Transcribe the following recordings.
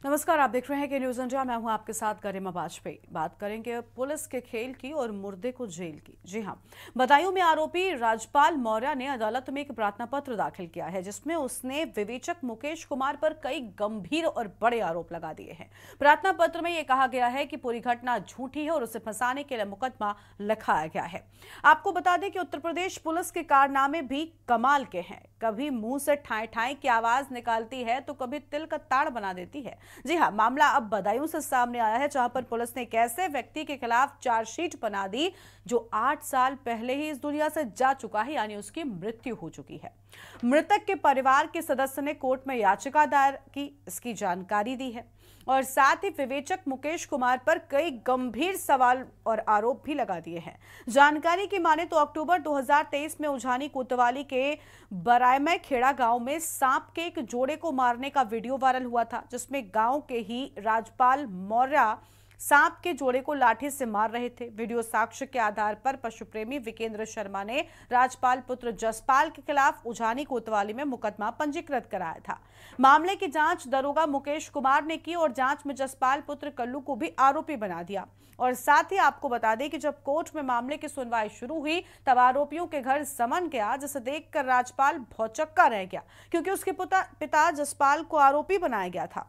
नमस्कार, आप देख रहे हैं कि न्यूज इंडिया। मैं हूं आपके साथ गरिमा वाजपेयी। बात करेंगे पुलिस के खेल की और मुर्दे को जेल की। जी हां, बदायूं में आरोपी राजपाल मौर्य ने अदालत में एक प्रार्थना पत्र दाखिल किया है, जिसमें उसने विवेचक मुकेश कुमार पर कई गंभीर और बड़े आरोप लगा दिए हैं। प्रार्थना पत्र में यह कहा गया है कि पूरी घटना झूठी है और उसे फंसाने के लिए मुकदमा लिखाया गया है। आपको बता दें कि उत्तर प्रदेश पुलिस के कारनामे भी कमाल के हैं। कभी मुंह से ठाई ठाई की आवाज निकालती है तो कभी तिल का ताड़ बना देती है। जी हां, मामला अब बदायूं से सामने आया है, जहां पर पुलिस ने एक ऐसे व्यक्ति के खिलाफ चार्जशीट बना दी जो 8 साल पहले ही इस दुनिया से जा चुका है, यानी उसकी मृत्यु हो चुकी है। मृतक के परिवार के सदस्य ने कोर्ट में याचिका दायर की, इसकी जानकारी दी है और साथ ही विवेचक मुकेश कुमार पर कई गंभीर सवाल और आरोप भी लगा दिए हैं। जानकारी की माने तो अक्टूबर 2023 में उझानी कोतवाली के बरायमय खेड़ा गांव में सांप के एक जोड़े को मारने का वीडियो वायरल हुआ था, जिसमें गांव के ही राजपाल मौर्य सांप के जोड़े को लाठी से मार रहे थे। वीडियो साक्ष्य के आधार पर पशु प्रेमी विकेंद्र शर्मा ने राजपाल पुत्र जसपाल के खिलाफ उझानी कोतवाली में मुकदमा पंजीकृत कराया था। मामले की जांच दरोगा मुकेश कुमार ने की और जांच में जसपाल पुत्र कल्लू को भी आरोपी बना दिया। और साथ ही आपको बता दें कि जब कोर्ट में मामले की सुनवाई शुरू हुई, तब आरोपियों के घर समन गया, जिसे देखकर राजपाल भौचक्का रह गया, क्योंकि उसके पिता जसपाल को आरोपी बनाया गया था,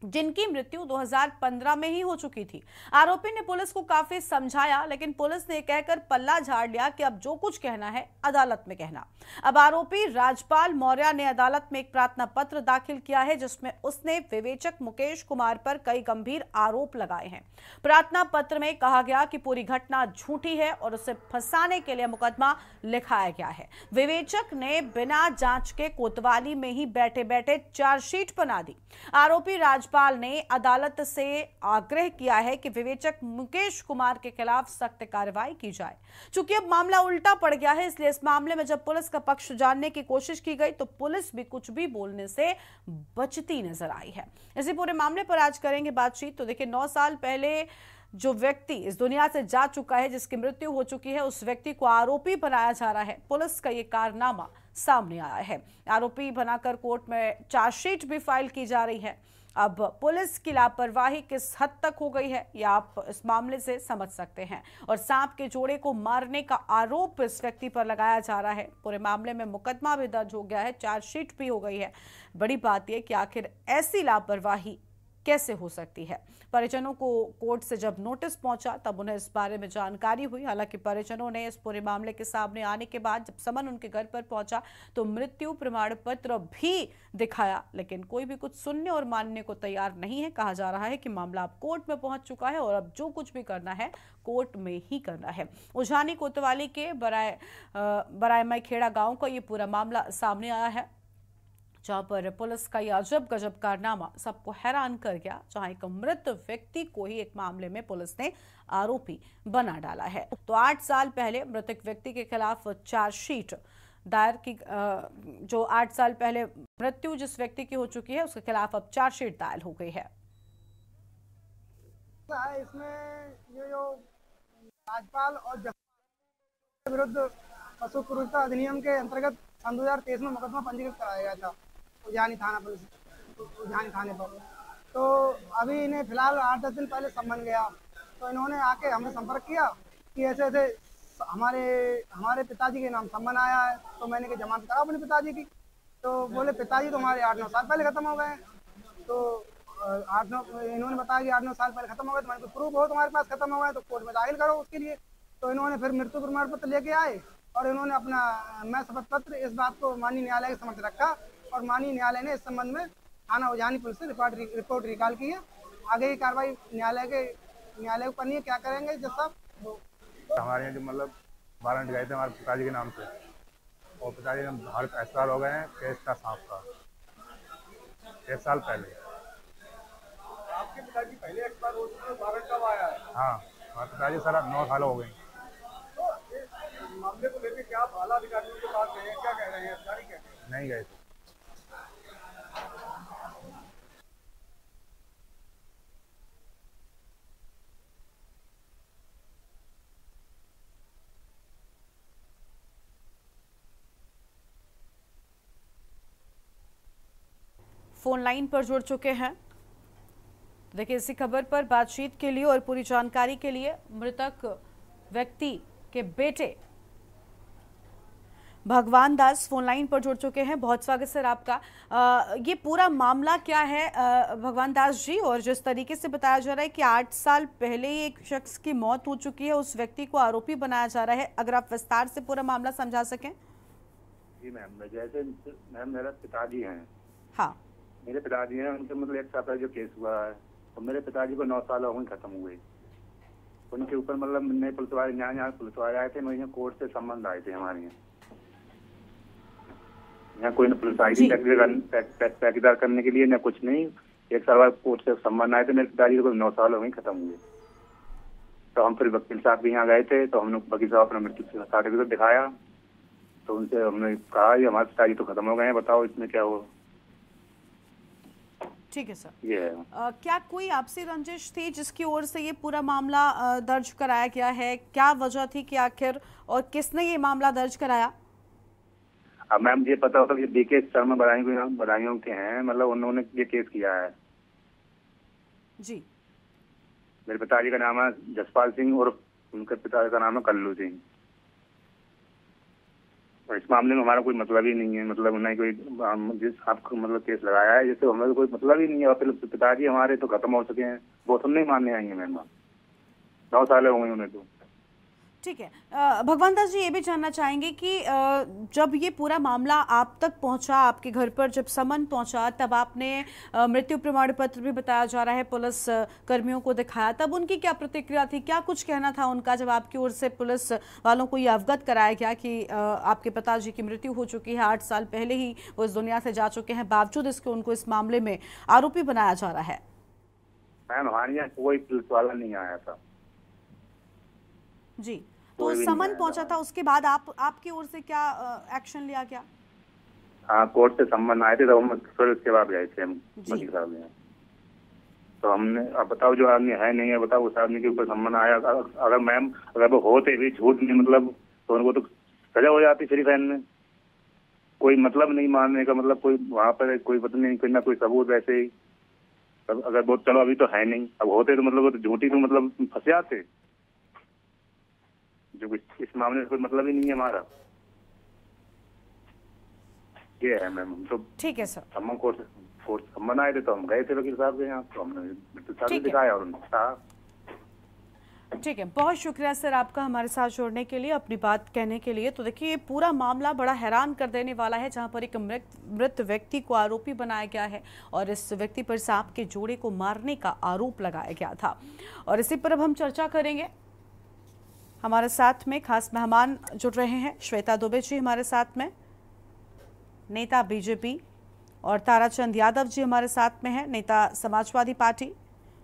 जिनकी मृत्यु 2015 में ही हो चुकी थी। आरोपी ने पुलिस को काफी समझाया, लेकिन पुलिस ने कहकर पल्ला झाड़ लिया कि अब जो कुछ कहना है अदालत में कहना। अब आरोपी राजपाल मौर्य ने अदालत में एक प्रार्थना पत्र दाखिल किया है, जिसमें उसने विवेचक मुकेश कुमार पर कई गंभीर आरोप लगाए हैं। प्रार्थना पत्र में कहा गया कि पूरी घटना झूठी है और उसे फंसाने के लिए मुकदमा लिखाया गया है। विवेचक ने बिना जांच के कोतवाली में ही बैठे बैठे चार्जशीट बना दी। आरोपी राजपाल ने अदालत से आग्रह किया है कि विवेचक मुकेश कुमार के खिलाफ सख्त कार्रवाई की जाए। चूंकि अब मामला उल्टा पड़ गया है, इसलिए इस मामले में जब पुलिस का पक्ष जानने की कोशिश की गई तो पुलिस भी कुछ भी बोलने से बचती नजर आई है। इसी पूरे मामले पर आज करेंगे बातचीत। तो देखिए, 9 साल पहले जो व्यक्ति इस दुनिया से जा चुका है, जिसकी मृत्यु हो चुकी है, उस व्यक्ति को आरोपी बनाया जा रहा है। पुलिस का ये कारनामा सामने आया है। आरोपी बनाकर कोर्ट में चार्जशीट भी फाइल की जा रही है। अब पुलिस की लापरवाही किस हद तक हो गई है, यह आप इस मामले से समझ सकते हैं। और सांप के जोड़े को मारने का आरोप इस व्यक्ति पर लगाया जा रहा है। पूरे मामले में मुकदमा भी दर्ज हो गया है, चार्जशीट भी हो गई है। बड़ी बात यह कि आखिर ऐसी लापरवाही कैसे हो सकती है। परिजनों को कोर्ट से जब नोटिस पहुंचा, तब उन्हें इस बारे में जानकारी हुई। हालांकि परिजनों ने इस पूरे मामले के सामने आने के बाद जब समन उनके घर पर पहुंचा तो मृत्यु प्रमाण पत्र भी दिखाया, लेकिन कोई भी कुछ सुनने और मानने को तैयार नहीं है। कहा जा रहा है कि मामला अब कोर्ट में पहुंच चुका है और अब जो कुछ भी करना है कोर्ट में ही करना है। उझानी कोतवाली के बरायमय खेड़ा गांव का ये पूरा मामला सामने आया है, जहां पर पुलिस का यह अजब गजब कारनामा सबको हैरान कर गया, जहां एक मृत व्यक्ति को ही एक मामले में पुलिस ने आरोपी बना डाला है। तो 8 साल पहले मृतक व्यक्ति के खिलाफ चार्जशीट दायर की, जो 8 साल पहले मृत्यु जिस व्यक्ति की हो चुकी है, उसके खिलाफ अब चार्जशीट दायर हो गई है। इसमें ये जो राजपाल और के विरुद्ध पशु क्रूरता अधिनियम के अंतर्गत सन 2023 में मुकदमा पंजीकृत कराया गया था उझानी थाना पुलिस उझानी थाने पर। तो अभी इन्हें फिलहाल 8-10 दिन पहले सम्मन गया, तो इन्होंने आके हमसे संपर्क किया कि ऐसे ऐसे हमारे पिताजी के नाम सम्मन आया है। तो मैंने कहा जमानत कराओ अपने पिताजी की। तो बोले पिताजी तो हमारे 8-9 साल पहले खत्म हो गए हैं। तो 8-9 इन्होंने बताया कि 8-9 साल पहले खत्म हो गए। तो मैंने प्रूफ हो तुम्हारे पास खत्म हो गए तो कोर्ट में दाखिल करो उसके लिए। तो इन्होंने फिर मृत्यु प्रमाण पत्र लेके आए और इन्होंने अपना मैं शपथ पत्र इस बात को माननीय न्यायालय के समक्ष रखा और माननीय न्यायालय ने इस संबंध में थाना उझानी पुलिस से रिपोर्ट रिकॉल की है। आगे की कार्रवाई न्यायालय को करनी है। क्या करेंगे जज साहब? हमारे यहाँ जो मतलब वारंट गए थे हमारे पिताजी के नाम से, और पिताजी ने भारत एक्सपायर हो गए हैं केस का सांप का 1 साल पहले। आपके पिताजी पहले एक्सपायर हो चुके हैं, वारंट कब आया है? हाँ, हमारे पिताजी सारा 9 साल हो गए। तो इस मामले को लेकर क्या आप आला अधिकारियों के पास गए हैं? क्या कह रहे हैं अधिकारी? क्या नहीं गए थे। फोन लाइन पर जुड़ चुके हैं देखिए, इसी खबर पर बातचीत के लिए और पूरी जानकारी के लिए मृतक व्यक्ति के बेटे भगवान दास फोन लाइन पर जुड़ चुके हैं। बहुत स्वागत सर आपका। ये पूरा मामला क्या है भगवान दास जी, और जिस तरीके से बताया जा रहा है कि 8 साल पहले ही एक शख्स की मौत हो चुकी है, उस व्यक्ति को आरोपी बनाया जा रहा है, अगर आप विस्तार से पूरा मामला समझा सकें। जी मैम, जैसे मैम मेरा पिताजी हैं। हाँ, मेरे पिताजी हैं, उनके मतलब 1 साल पहले जो केस हुआ है, तो मेरे पिताजी को 9 साल हो गए खत्म हुए। उनके ऊपर मतलब नए पुलिस वाले यहाँ पुलिस वाले आए थे, मेरे यहाँ कोर्ट से संबंध आए थे हमारे यहाँ कोई न पुलिस आई थी पैकीदार करने के लिए, न कुछ नहीं। 1 साल बाद कोर्ट से संबंध आए थे, मेरे पिताजी को 9 साल हो गए खत्म हुए। तो हम फिर वकील साहब भी यहाँ गए थे, तो हमने वकील साहब अपना मृत्यु सर्टिफिकेट दिखाया, तो उनसे हमने कहा ये हमारे पिताजी तो खत्म हो गए हैं, बताओ इसमें क्या हो। ठीक है सर। ये है। क्या कोई आपसी रंजिश थी जिसकी ओर से ये पूरा मामला दर्ज कराया गया है? क्या वजह थी कि आखिर, और किसने ये मामला दर्ज कराया? अब मैम ये पता होता है बीके शर्मा बदायूं के हैं, मतलब उन्होंने ये केस किया है। जी, मेरे पिताजी का नाम है जसपाल सिंह और उनके पिता का नाम है कल्लू सिंह। और इस मामले में हमारा कोई मतलब ही नहीं है, मतलब उन्हें कोई जिस आपको मतलब केस लगाया है जिससे हमें कोई मतलब ही नहीं है। और फिर पिताजी हमारे तो खत्म हो चुके हैं, वो तो नहीं मानने आएंगे मैम। 9 साल हो गए उन्हें तो। ठीक है। भगवान दास जी, ये भी जानना चाहेंगे कि जब ये पूरा मामला आप तक पहुंचा, आपके घर पर जब समन पहुंचा, तब आपने मृत्यु प्रमाण पत्र भी बताया जा रहा है पुलिस कर्मियों को दिखाया, तब उनकी क्या प्रतिक्रिया थी? क्या कुछ कहना था उनका जब आपकी ओर से पुलिस वालों को ये अवगत कराया गया कि आपके पिताजी की मृत्यु हो चुकी है, 8 साल पहले ही वो इस दुनिया से जा चुके हैं, बावजूद इसके उनको इस मामले में आरोपी बनाया जा रहा है? मैम हमारे यहाँ कोई पुलिस वाला नहीं आया था जी। तो समन पहुंचा था, उसके बाद आपकी ओर से क्या एक्शन लिया गया? हाँ, कोर्ट से संबंध आए थे, तो हम फिर उसके बाद गए थे हम वकील साहब ने। तो हमने अब बताओ जो आदमी है नहीं है, बताओ उस आदमी के ऊपर संबंध आया। अगर मैम अगर वो होते भी झूठ में मतलब, तो उनको तो सजा हो जाती फ्री फैन में। कोई मतलब नहीं मानने का, मतलब कोई वहाँ पर कोई पता नहीं, कोई ना कोई सबूत वैसे ही। अगर वो चलो अभी तो है नहीं, अब होते तो मतलब वो तो झूठी तो मतलब फंस जाते। जो इस मामले में कोई मतलब ही नहीं है हमारा। ये है मैम। हम तो ठीक है सर। हम कोर्ट संबंध आए थे, तो हम गए थे वकील साहब के यहाँ, तो हमने दिखाया और उन्होंने कहा। ठीक है, बहुत शुक्रिया सर आपका हमारे साथ जुड़ने के लिए, अपनी बात कहने के लिए। तो देखिए, ये पूरा मामला बड़ा हैरान कर देने वाला है, जहां पर एक मृत व्यक्ति को आरोपी बनाया गया है और इस व्यक्ति पर सांप के जोड़े को मारने का आरोप लगाया गया था। और इसी पर अब हम चर्चा करेंगे। हमारे साथ में खास मेहमान जुड़ रहे हैं। श्वेता दुबे जी हमारे साथ में, नेता बीजेपी, और ताराचंद यादव जी हमारे साथ में हैं, नेता समाजवादी पार्टी।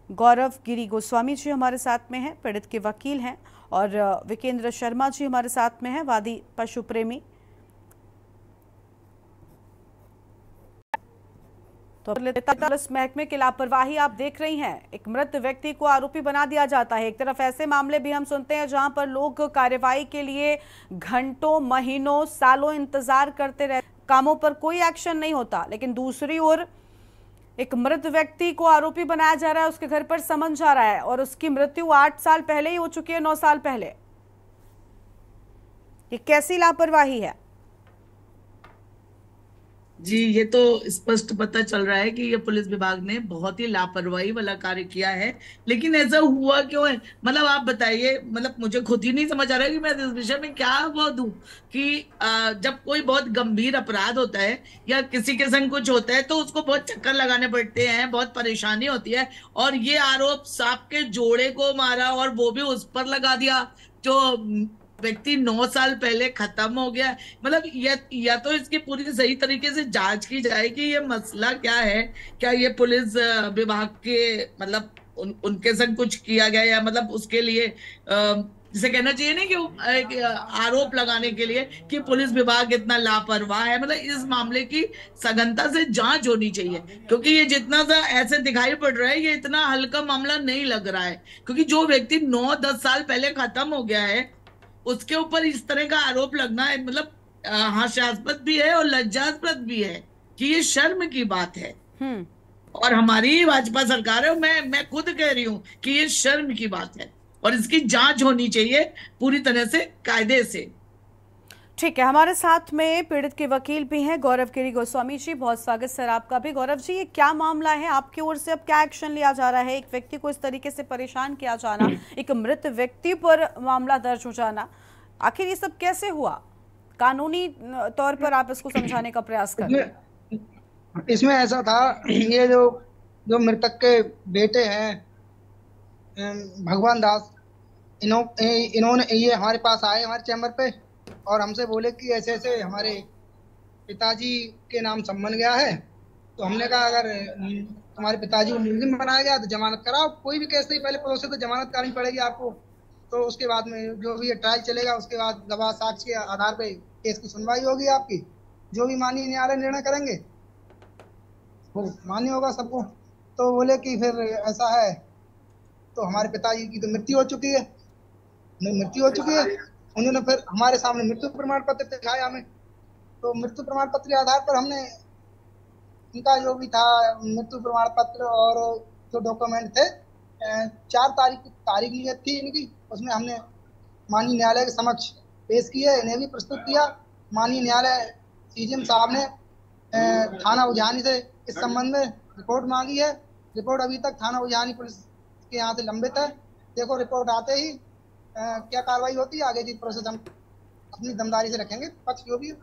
गौरव गिरी गोस्वामी जी हमारे साथ में हैं, पीड़ित के वकील हैं। और विकेंद्र शर्मा जी हमारे साथ में हैं, वादी पशु प्रेमी। तो पुलिस महकमे की लापरवाही आप देख रही हैं। एक मृत व्यक्ति को आरोपी बना दिया जाता है। एक तरफ ऐसे मामले भी हम सुनते हैं जहां पर लोग कार्रवाई के लिए घंटों, महीनों, सालों इंतजार करते रहते, कामों पर कोई एक्शन नहीं होता, लेकिन दूसरी ओर एक मृत व्यक्ति को आरोपी बनाया जा रहा है, उसके घर पर समन जा रहा है और उसकी मृत्यु 8 साल पहले ही हो चुकी है, 9 साल पहले। ये कैसी लापरवाही है? जी, ये तो स्पष्ट पता चल रहा है कि ये पुलिस विभाग ने बहुत ही लापरवाही वाला कार्य किया है। लेकिन ऐसा हुआ क्यों है, मतलब आप बताइए। मतलब मुझे खुद ही नहीं समझ आ रहा है कि मैं इस विषय में क्या वो दूं कि जब कोई बहुत गंभीर अपराध होता है या किसी के संग कुछ होता है, तो उसको बहुत चक्कर लगाने पड़ते हैं, बहुत परेशानी होती है। और ये आरोप सांप के जोड़े को मारा और वो भी उस पर लगा दिया जो व्यक्ति 9 साल पहले खत्म हो गया। मतलब या तो इसकी पूरी सही तरीके से जांच की जाए कि ये मसला क्या है। क्या ये पुलिस विभाग के मतलब उनके संग कुछ किया गया, या मतलब उसके लिए जिसे कहना चाहिए ना कि आरोप लगाने के लिए कि पुलिस विभाग इतना लापरवाह है। मतलब इस मामले की सघनता से जांच होनी चाहिए, क्योंकि ये जितना सा ऐसे दिखाई पड़ रहा है, ये इतना हल्का मामला नहीं लग रहा है। क्योंकि जो व्यक्ति 9-10 साल पहले खत्म हो गया है, उसके ऊपर इस तरह का आरोप लगना है, मतलब हास्यास्पद भी है और लज्जास्पद भी है कि ये शर्म की बात है। और हमारी भाजपा सरकार है। मैं खुद कह रही हूं कि ये शर्म की बात है और इसकी जांच होनी चाहिए पूरी तरह से, कायदे से। ठीक है, हमारे साथ में पीड़ित के वकील भी हैं गौरव गिरी गोस्वामी जी। बहुत स्वागत सर आपका भी। गौरव जी, ये क्या मामला है आपकी ओर से, अब क्या एक्शन लिया जा रहा है? एक व्यक्ति को इस तरीके से परेशान किया जाना, एक मृत व्यक्ति पर मामला दर्ज हो जाना, आखिर ये सब कैसे हुआ? कानूनी तौर पर आप इसको समझाने का प्रयास करें। इसमें ऐसा था, ये जो जो मृतक के बेटे हैं भगवान दास, इन्होंने ये हमारे पास आए हमारे चैम्बर पे और हमसे बोले कि ऐसे ऐसे हमारे पिताजी के नाम संबंध गया है। तो हमने कहा अगर तुम्हारे पिताजी को मुलजिम बनाया गया तो जमानत कराओ। कोई भी केस नहीं, पहले प्रोसेस तो जमानत करानी पड़ेगी आपको। तो उसके बाद में जो भी ट्रायल चलेगा, उसके बाद गवाह साक्ष्य के आधार पे केस की सुनवाई होगी आपकी। जो भी माननीय न्यायालय निर्णय करेंगे वो मान्य होगा सबको। तो बोले कि फिर ऐसा है, तो हमारे पिताजी की तो मृत्यु हो चुकी है, उन्होंने फिर हमारे सामने मृत्यु प्रमाण पत्र दिखाया हमें। तो मृत्यु प्रमाण पत्र के आधार पर हमने इनका जो भी था मृत्यु प्रमाण पत्र और जो डॉक्यूमेंट थे 4 तारीख नियत थी इनकी, उसमें हमने माननीय न्यायालय के समक्ष पेश किए, इन्हें भी प्रस्तुत किया। माननीय न्यायालय सीजीएम साहब ने थाना उजानी से इस संबंध में रिपोर्ट मांगी है। रिपोर्ट अभी तक थाना उजानी पुलिस के यहाँ से लंबित है। देखो रिपोर्ट आते ही क्या कार्रवाई होती है, आगे की प्रोसेस हम अपनी दमदारी से रखेंगे, पक्ष जो भी है।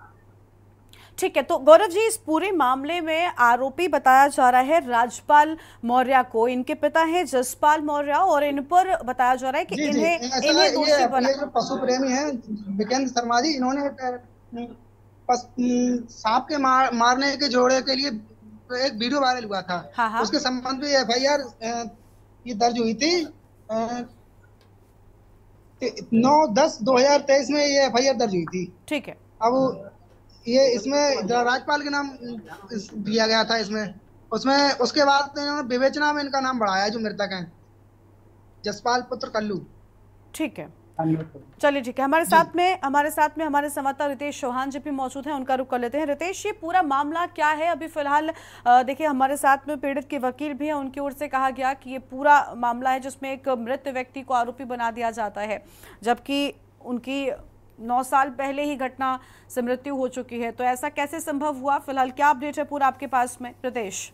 ठीक है, तो गौरव जी, इस पूरे मामले में आरोपी बताया जा रहा है राजपाल मौर्य को। इनके पिता हैं जसपाल मौर्य और इन पर बताया जा रहा है कि इन्हें दोषी बना। जो पशु प्रेमी हैं विकेंद्र शर्मा जी, इन्होंने सांप के मारने के जोड़े के लिए एक वीडियो वायरल हुआ था। हाँ। उसके संबंध में एफआईआर ये दर्ज हुई थी 9/10/2023 में ये एफआईआर दर्ज हुई थी। ठीक है, अब ये इसमें राजपाल के नाम दिया गया था उसमें उसके बाद इन्होंने विवेचना में इनका नाम बढ़ाया, जो मृतक हैं जसपाल पुत्र कल्लू। ठीक है, चलिए ठीक है। हमारे साथ में हमारे संवाददाता रितेश चौहान जी भी मौजूद हैं, उनका रुख कर लेते हैं। रितेश, ये पूरा मामला क्या है अभी फिलहाल? देखिए, हमारे साथ में पीड़ित के वकील भी हैं, उनकी ओर से कहा गया कि ये पूरा मामला है जिसमें एक मृत व्यक्ति को आरोपी बना दिया जाता है, जबकि उनकी 9 साल पहले ही घटना से मृत्यु हो चुकी है। तो ऐसा कैसे संभव हुआ? फिलहाल क्या अपडेट है पूरा आपके पास में, रितेश?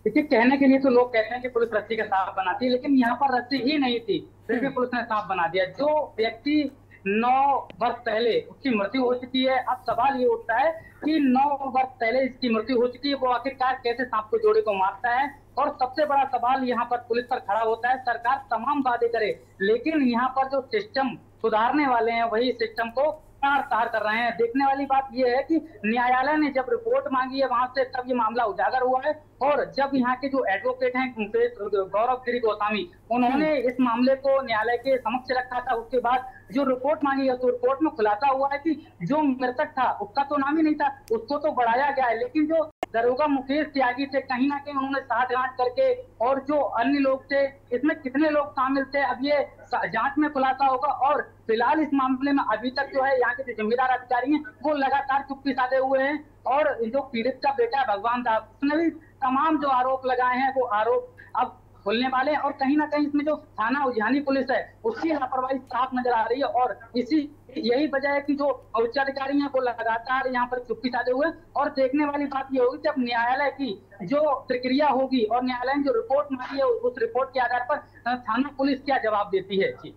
देखिए, कहने के लिए तो लोग कहते हैं कि पुलिस रस्सी का सांप बनाती है, लेकिन यहाँ पर रस्सी ही नहीं थी, फिर भी पुलिस ने सांप बना दिया। जो व्यक्ति 9 वर्ष पहले उसकी मृत्यु हो चुकी है, अब सवाल ये उठता है कि 9 वर्ष पहले इसकी मृत्यु हो चुकी है, वो आखिरकार कैसे सांप को जोड़े को मारता है? और सबसे बड़ा सवाल यहाँ पर पुलिस पर खड़ा होता है। सरकार तमाम वादे करे, लेकिन यहाँ पर जो सिस्टम सुधारने वाले हैं वही सिस्टम को तार कर रहे हैं। देखने वाली बात यह है कि न्यायालय ने जब रिपोर्ट मांगी है वहां से, तब ये मामला उजागर हुआ है। और जब यहाँ के जो एडवोकेट हैं गौरव गिरी गोस्वामी, उन्होंने इस मामले को न्यायालय के समक्ष रखा था, उसके बाद जो रिपोर्ट मांगी है तो रिपोर्ट में खुलासा हुआ है कि जो मृतक था उसका तो नाम ही नहीं था, उसको तो बढ़ाया गया है, लेकिन जो दरोगा मुकेश त्यागी थे, कहीं ना कहीं उन्होंने साठगांठ करके, और जो अन्य लोग थे, इसमें कितने लोग शामिल थे अब ये जांच में खुलासा होगा। और फिलहाल इस मामले में अभी तक जो है यहाँ के जो जिम्मेदार अधिकारी हैं वो लगातार चुप्पी साधे हुए हैं। और जो पीड़ित का बेटा भगवान दास, उसने भी तमाम जो आरोप लगाए हैं वो आरोप अब खुलने वाले हैं। और कहीं ना कहीं इसमें जो थाना उजानी पुलिस है उसकी लापरवाही साफ नजर आ रही है। और यही वजह है कि जो उच्चाधिकारी हैं वो लगातार यहाँ पर चुप्पी साधे हुए। और देखने वाली बात ये होगी जब न्यायालय की जो प्रक्रिया होगी और न्यायालय ने जो रिपोर्ट मांगी है उस रिपोर्ट के आधार पर थाना पुलिस क्या जवाब देती है। जी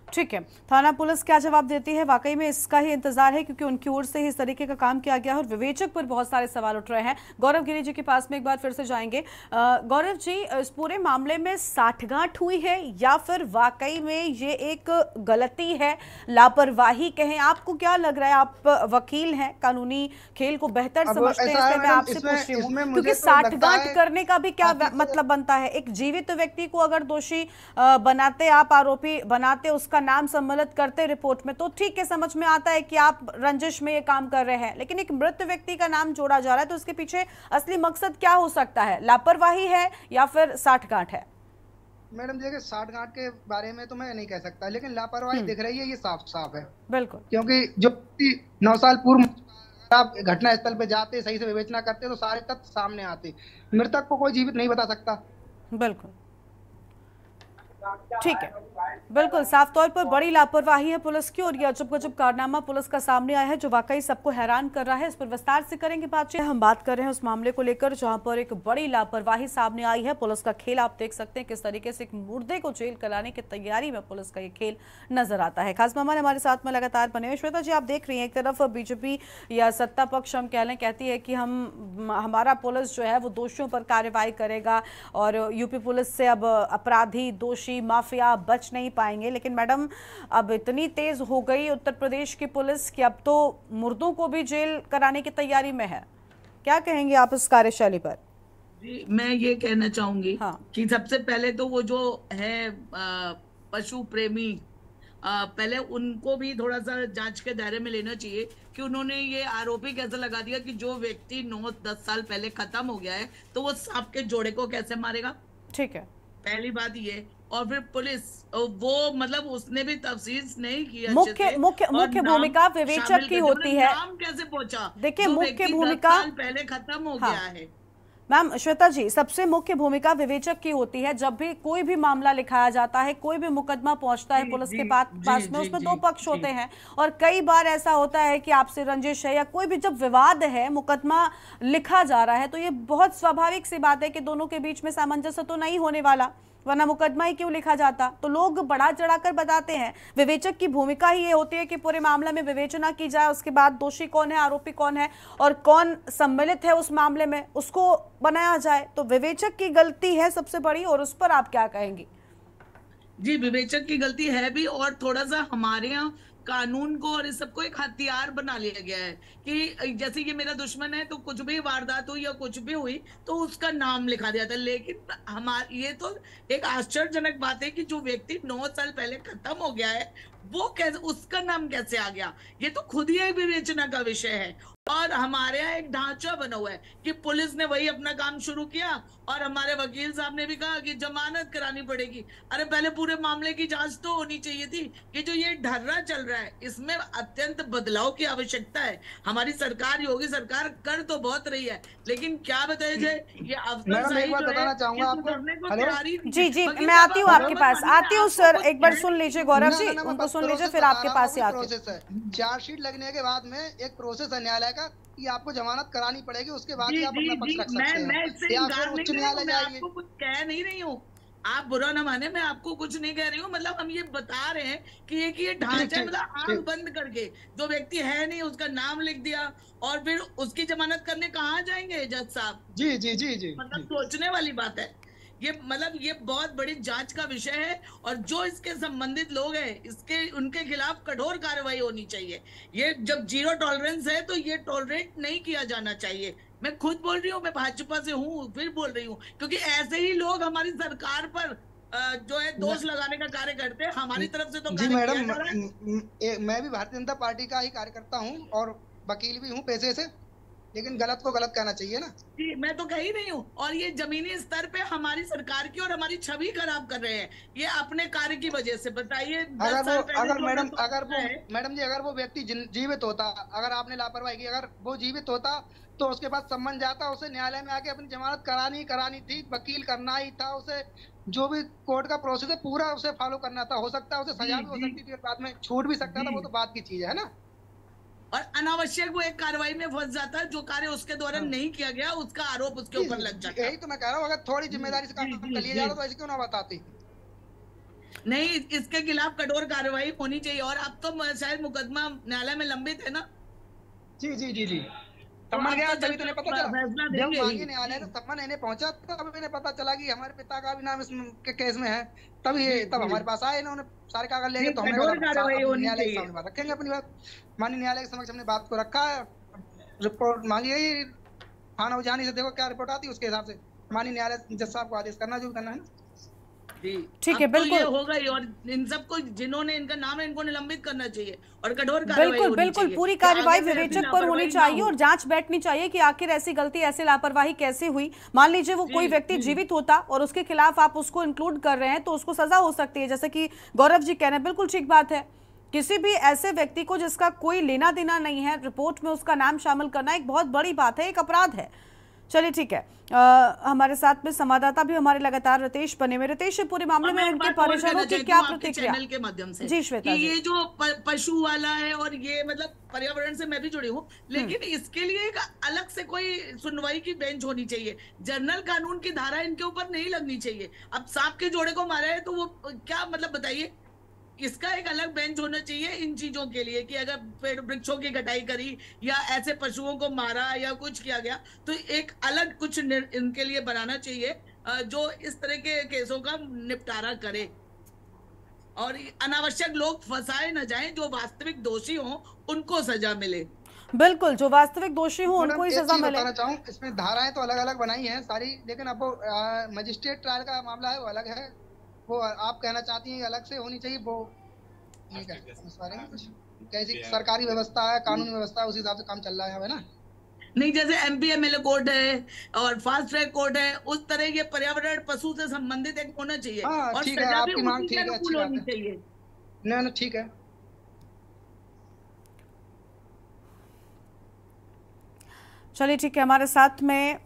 ठीक है, थाना पुलिस क्या जवाब देती है, वाकई में इसका ही इंतजार है, क्योंकि उनकी ओर से ही इस तरीके का काम किया गया है और विवेचक पर बहुत सारे सवाल उठ रहे हैं। गौरव गिरी जी के पास में एक बार फिर से जाएंगे। गौरव जी, इस पूरे मामले में साठगांठ हुई है या फिर वाकई में ये एक गलती है, लापरवाही कहें? आपको क्या लग रहा है? आप वकील हैं, कानूनी खेल को बेहतर समझते हैं, इसलिए मैं आपसे पूछ रही हूँ, क्योंकि साठगांठ करने का भी क्या मतलब बनता है? एक जीवित व्यक्ति को अगर दोषी बनाते, आप आरोपी बनाते, उसका नाम सम्मिलित करते रिपोर्ट में, तो ठीक है, समझ में आता है कि आप रंजिश में ये काम कर रहे हैं, लेकिन एक मृत व्यक्ति का नाम जोड़ा जा रहा है, तो उसके पीछे असली मकसद क्या हो सकता है? लापरवाही है या फिर साठगांठ है? मैडम देखिए, साठगांठ के बारे में तो मैं नहीं कह सकता, लेकिन लापरवाही दिख रही है, ये साफ साफ है। बिल्कुल, क्योंकि जो 9 साल पूर्व आप घटना स्थल पे जाते, सही से विवेचना करते तो सारे तथ्य सामने आते। मृतक को कोई जीवित नहीं बता सकता। बिल्कुल ठीक है, बिल्कुल साफ तौर पर बड़ी लापरवाही है पुलिस की और ये अजब गजब कारनामा पुलिस का सामने आया है जो वाकई सबको हैरान कर रहा है। इस पर विस्तार से करेंगे बातचीत। हम बात कर रहे हैं उस मामले को लेकर जहां पर एक बड़ी लापरवाही सामने आई है। पुलिस का खेल आप देख सकते हैं किस तरीके से एक मुर्दे को जेल कराने की तैयारी में पुलिस का ये खेल नजर आता है। खास मेहमान हमारे साथ में लगातार बने हुए। श्वेता जी, आप देख रही हैं एक तरफ बीजेपी या सत्ता पक्ष हम कह लें कहती है कि हमारा पुलिस जो है वो दोषियों पर कार्रवाई करेगा और यूपी पुलिस से अब अपराधी दोषी माफिया बच नहीं पाएंगे। लेकिन मैडम अब इतनी तेज हो गई उत्तर प्रदेश की पुलिस कि अब तो मुर्दों को भी जेल कराने की तैयारी में है। क्या कहेंगे आप इस कार्यशैली पर? जी, मैं ये कहना चाहूंगी कि सबसे पहले तो वो जो है पशु प्रेमी, पहले उनको भी थोड़ा सा जांच के दायरे में लेना चाहिए कि उन्होंने ये आरोपी कैसे लगा दिया कि जो व्यक्ति 9-10 साल पहले खत्म हो गया है तो वो सांप के जोड़े को कैसे मारेगा। ठीक है, पहली बात ये। और फिर पुलिस वो मतलब उसने भी तफसील नहीं किया। मुख्य भूमिका विवेचक की होती है। नाम कैसे पहुंचा? देखिए मुख्य भूमिका पहले खत्म हो गया है। मैम श्वेता जी, सबसे मुख्य भूमिका विवेचक की होती है। जब भी कोई भी मामला लिखाया जाता है, कोई भी मुकदमा पहुंचता है पुलिस के पास में, उसमें दो पक्ष होते हैं और कई बार ऐसा होता है कि आपसे रंजिश है या कोई भी जब विवाद है, मुकदमा लिखा जा रहा है तो ये बहुत स्वाभाविक सी बात है कि दोनों के बीच में सामंजस्य तो नहीं होने वाला, वरना मुकदमा ही क्यों लिखा जाता। तो लोग बढ़ा चढ़ाकर बताते हैं। विवेचक की भूमिका ही ये होती है कि पूरे मामले में विवेचना की जाए, उसके बाद दोषी कौन है, आरोपी कौन है और कौन सम्मिलित है उस मामले में, उसको बनाया जाए। तो विवेचक की गलती है सबसे बड़ी, और उस पर आप क्या कहेंगी? जी, विवेचक की गलती है भी, और थोड़ा सा हमारे यहाँ कानून को और इस सबको एक हथियार बना लिया गया है कि जैसे ये मेरा दुश्मन है तो कुछ भी वारदात हुई या कुछ भी हुई तो उसका नाम लिखा दिया था। लेकिन हमारे ये तो एक आश्चर्यजनक बात है कि जो व्यक्ति 9 साल पहले खत्म हो गया है वो कैसे, उसका नाम कैसे आ गया? ये तो खुद ही एक विवेचना का विषय है। और हमारे यहाँ एक ढांचा बना हुआ है कि पुलिस ने वही अपना काम शुरू किया और हमारे वकील साहब ने भी कहा कि जमानत करानी पड़ेगी। अरे पहले पूरे मामले की जांच तो होनी चाहिए थी कि जो ये ढर्रा चल रहा है इसमें अत्यंत बदलाव की आवश्यकता है। हमारी सरकार, योगी सरकार कर तो बहुत रही है, लेकिन क्या बताया जाए ये अफसरशाही बताना चाहूंगा आपको। जी, मैं आती हूँ आपके पास, आती हूँ सर, एक बार सुन लीजिए गौरव जी, उनको सुन लीजिए फिर आपके पास ही आती हूँ। चार्जशीट लगने के बाद में एक प्रोसेस है न्यायालय का कि आपको जमानत करानी पड़ेगी, उसके बाद ही आप अपना पक्ष रख सकते हैं। मैं इससे इंकार नहीं कर रही हूँ, मैं आपको कुछ कह नहीं रही हूँ, आप बुरा ना माने, मैं आपको कुछ नहीं कह रही हूँ। मतलब हम ये बता रहे हैं कि ये ढांचा, मतलब आंख बंद करके जो व्यक्ति है नहीं उसका नाम लिख दिया और फिर उसकी जमानत करने कहाँ जाएंगे जज साहब? जी जी जी जी, मतलब सोचने वाली बात है ये। मतलब ये बहुत बड़ी जांच का विषय है और जो इसके संबंधित लोग हैं इसके उनके खिलाफ कठोर कार्रवाई होनी चाहिए। ये जब जीरो टॉलरेंस है तो ये टॉलरेट नहीं किया जाना चाहिए। मैं खुद बोल रही हूँ, मैं भाजपा से हूँ, फिर बोल रही हूँ क्योंकि ऐसे ही लोग हमारी सरकार पर जो है दोष लगाने का कार्य करते हैं। हमारी तरफ से तो जी मैडम, मैं भी भारतीय जनता पार्टी का ही कार्यकर्ता हूँ और वकील भी हूँ पेशे से, लेकिन गलत को गलत कहना चाहिए ना। जी, मैं तो कह ही नहीं हूँ। और ये जमीनी स्तर पे हमारी सरकार की और हमारी छवि खराब कर रहे हैं ये अपने कार्य की वजह से। बताइए मैडम जी, अगर वो व्यक्ति जीवित होता, अगर आपने लापरवाही की, अगर वो जीवित होता तो उसके पास सम्मन जाता, उसे न्यायालय में आके अपनी जमानत करानी थी, वकील करना ही था, उसे जो भी कोर्ट का प्रोसेस है पूरा उसे फॉलो करना था। हो सकता है उसे सजा भी हो सकती थी, बाद में छूट भी सकता था, वो तो बात की चीज है ना। और अनावश्यक वो एक कार्रवाई में फंस जाता है, जो कार्य उसके द्वारा नहीं किया गया उसका आरोप उसके ऊपर लग जाता है। यही तो मैं कह रहा हूँ, अगर थोड़ी जिम्मेदारी से काम कर लिया जाता तो ऐसे क्यों ना बताती। नहीं, इसके खिलाफ कठोर कार्रवाई होनी चाहिए। और अब तो शायद मुकदमा न्यायालय में लंबित है ना। जी जी जी जी, सम्मन गया तभी तो पता चला, जब मांगी न्यायालय ने सम्मन इन्हें पहुंचा तब इन्हें पता चला कि हमारे पिता का भी नाम इसके केस में है। तब हमारे पास आए, इन्होंने सारे कागज लेके, तो हमने न्यायालय के सामने बात रखेंगे अपनी बात। माननीय न्यायालय के समक्ष हमने बात को रखा है, रिपोर्ट मांगी गई थाना उजानी से, देखो क्या रिपोर्ट आती है उसके हिसाब से माननीय न्यायालय जज साहब को आदेश करना जो भी करना है ना। ठीक है, बिल्कुल तो होगा ही। और इन सबको जिन्होंने इनका नाम है इनको निलंबित करना चाहिए और कठोर कार्रवाई होनी चाहिए। पूरी कार्रवाई विवेचक पर होनी चाहिए और जांच बैठनी चाहिए कि आखिर ऐसी गलती, ऐसी लापरवाही कैसे हुई। मान लीजिए वो कोई व्यक्ति जीवित होता और उसके खिलाफ आप उसको इंक्लूड कर रहे हैं तो उसको सजा हो सकती है, जैसे कि गौरव जी कह रहे हैं, बिल्कुल ठीक बात है। किसी भी ऐसे व्यक्ति को जिसका कोई लेना देना नहीं है, रिपोर्ट में उसका नाम शामिल करना एक बहुत बड़ी बात है, एक अपराध है। चलिए ठीक है, हमारे साथ में संवाददाता भी हमारे लगातार रितेश बने हुए। रितेश, पूरे मामले में उनके परिजनों की क्या प्रतिक्रिया चैनल के माध्यम से जी श्वेता जी। ये जो पशु वाला है और ये मतलब पर्यावरण से मैं भी जुड़ी हूँ, लेकिन इसके लिए एक अलग से कोई सुनवाई की बेंच होनी चाहिए। जनरल कानून की धारा इनके ऊपर नहीं लगनी चाहिए। अब सांप के जोड़े को मारा है तो वो क्या मतलब बताइए, इसका एक अलग बेंच होना चाहिए इन चीजों के लिए कि अगर पेड़ वृक्षों की कटाई करी या ऐसे पशुओं को मारा या कुछ किया गया तो एक अलग कुछ इनके लिए बनाना चाहिए जो इस तरह के केसों का निपटारा करे और अनावश्यक लोग फंसाए न जाएं। जो वास्तविक दोषी हों उनको सजा मिले। बिल्कुल, जो वास्तविक दोषी हो उनको ही सजा मिले। बताना चाहूँ, इसमें धाराएं तो अलग अलग बनाई हैं सारी, लेकिन अब मजिस्ट्रेट ट्रायल का मामला है वो अलग है। वो आप कहना चाहती हैं अलग से होनी चाहिए, वो नहीं कह इस बारे में कुछ। कैसी सरकारी व्यवस्था है, कानूनी व्यवस्था है, उस हिसाब से काम चल रहा है ना। नहीं, जैसे एमपीएमएलए कोर्ट है और फास्ट ट्रैक कोर्ट है, उस तरह ये पर्यावरण पशु से संबंधित एक होना चाहिए। और ठीक है, आपकी मांग ठीक है, अच्छी बात है। चाहिए ना ठीक है। चलिए ठीक है, हमारे साथ में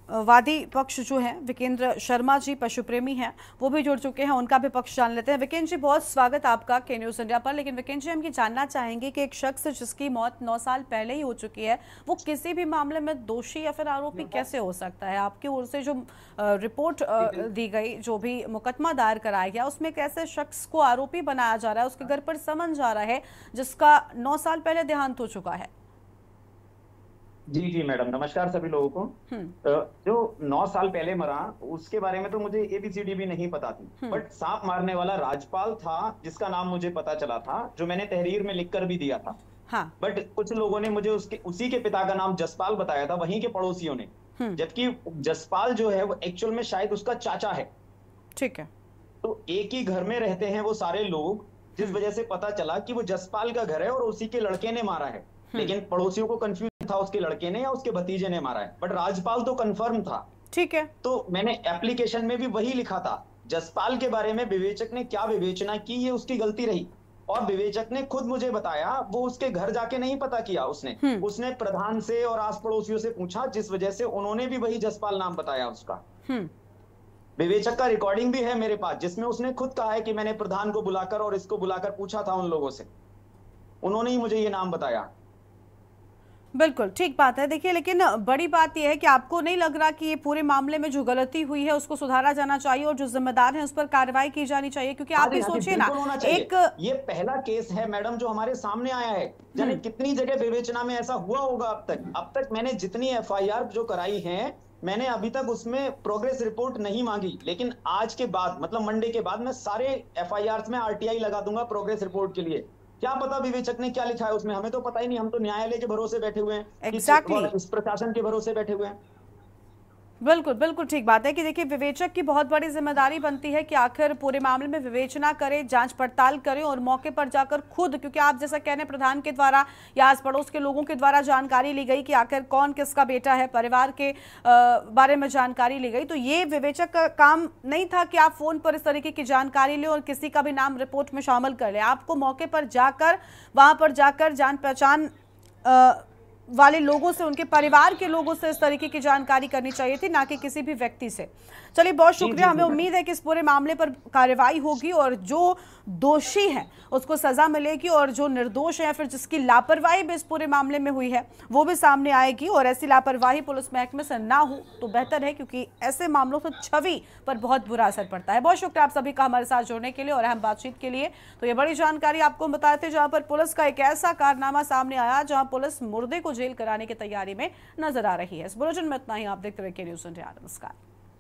वादी पक्ष जो है विकेंद्र शर्मा जी पशु प्रेमी हैं, वो भी जुड़ चुके हैं, उनका भी पक्ष जान लेते हैं। विकेंद्र जी, बहुत स्वागत आपका के न्यूज़ इंडिया पर। लेकिन विकेंद्र जी, हम ये जानना चाहेंगे कि एक शख्स जिसकी मौत 9 साल पहले ही हो चुकी है, वो किसी भी मामले में दोषी या फिर आरोपी कैसे हो सकता है? आपकी ओर से जो रिपोर्ट दी गई, जो भी मुकदमा दायर कराया गया, उसमें एक ऐसे शख्स को आरोपी बनाया जा रहा है, उसके घर पर समन जा रहा है, जिसका 9 साल पहले देहांत हो चुका है। जी मैडम, नमस्कार सभी लोगों को। जो 9 साल पहले मरा उसके बारे में तो मुझे ABCD भी नहीं पता थी, बट सांप मारने वाला राजपाल था जिसका नाम मुझे पता चला था, जो मैंने तहरीर में लिखकर भी दिया था। हाँ। बट कुछ लोगों ने मुझे उसी के पिता का नाम जसपाल बताया था, वहीं के पड़ोसियों ने, जबकि जसपाल जो है वो एक्चुअल में शायद उसका चाचा है। ठीक है। तो एक ही घर में रहते हैं वो सारे लोग, जिस वजह से पता चला कि वो जसपाल का घर है और उसी के लड़के ने मारा है। लेकिन पड़ोसियों को कंफ्यूज था उसके लड़के ने या उसके भतीजे ने मारा है, बट राजपाल तो कंफर्म था। ठीक है। तो मैंने एप्लीकेशन में भी वही लिखा था। जसपाल के बारे में विवेचक ने क्या विवेचना की, ये उसकी गलती रही। और विवेचक ने खुद मुझे बताया, वो उसके घर जाके नहीं पता किया उसने प्रधान से और आस पड़ोसियों से पूछा, जिस वजह से उन्होंने भी वही जसपाल नाम बताया उसका। विवेचक का रिकॉर्डिंग भी है मेरे पास, जिसमें उसने खुद कहा है कि मैंने प्रधान को बुलाकर और इसको बुलाकर पूछा था उन लोगों से, उन्होंने ही मुझे ये नाम बताया। बिल्कुल ठीक बात है। देखिए, लेकिन बड़ी बात यह है कि आपको नहीं लग रहा कि ये पूरे मामले में जो गलती हुई है उसको सुधारा जाना चाहिए और जो जिम्मेदार हैं उस पर कार्रवाई की जानी चाहिए? क्योंकि आप भी सोचिए ना, एक ये पहला केस है मैडम जो हमारे सामने आया है। जाने कितनी जगह विवेचना में ऐसा हुआ होगा अब तक मैंने जितनी FIR जो कराई है, मैंने अभी तक उसमें प्रोग्रेस रिपोर्ट नहीं मांगी, लेकिन आज के बाद मतलब मंडे के बाद मैं सारे FIRs में RTI लगा दूंगा प्रोग्रेस रिपोर्ट के लिए। क्या पता विवेचक ने क्या लिखा है उसमें, हमें तो पता ही नहीं। हम तो न्यायालय के भरोसे बैठे हुए हैं, इस प्रशासन के भरोसे बैठे हुए हैं। बिल्कुल बिल्कुल ठीक बात है कि देखिए, विवेचक की बहुत बड़ी जिम्मेदारी बनती है कि आखिर पूरे मामले में विवेचना करे, जांच पड़ताल करे और मौके पर जाकर खुद, क्योंकि आप जैसा कहने प्रधान के द्वारा या आस पड़ोस के लोगों के द्वारा जानकारी ली गई कि आखिर कौन किसका बेटा है, परिवार के बारे में जानकारी ली गई, तो ये विवेचक का काम नहीं था कि आप फोन पर इस तरीके की जानकारी लें और किसी का भी नाम रिपोर्ट में शामिल कर लें। आपको मौके पर जाकर, वहां पर जाकर जान पहचान वाले लोगों से, उनके परिवार के लोगों से इस तरीके की जानकारी करनी चाहिए थी, ना कि किसी भी व्यक्ति से। चलिए, बहुत शुक्रिया। हमें उम्मीद है कि इस पूरे मामले पर कार्रवाई होगी और जो दोषी है उसको सजा मिलेगी और जो निर्दोष है या फिर जिसकी लापरवाही भी इस पूरे मामले में हुई है वो भी सामने आएगी। और ऐसी लापरवाही पुलिस महकमे से ना हो तो बेहतर है, क्योंकि ऐसे मामलों से छवि पर बहुत बुरा असर पड़ता है। बहुत शुक्रिया आप सभी का हमारे साथ जुड़ने के लिए और अहम बातचीत के लिए। तो ये बड़ी जानकारी आपको बताए थे, जहां पर पुलिस का एक ऐसा कारनामा सामने आया जहां पुलिस मुर्दे को जेल कराने की तैयारी में नजर आ रही है। इस बुलेटिन में इतना ही। आप देखते रहिए के न्यूज़ इंडिया। नमस्कार।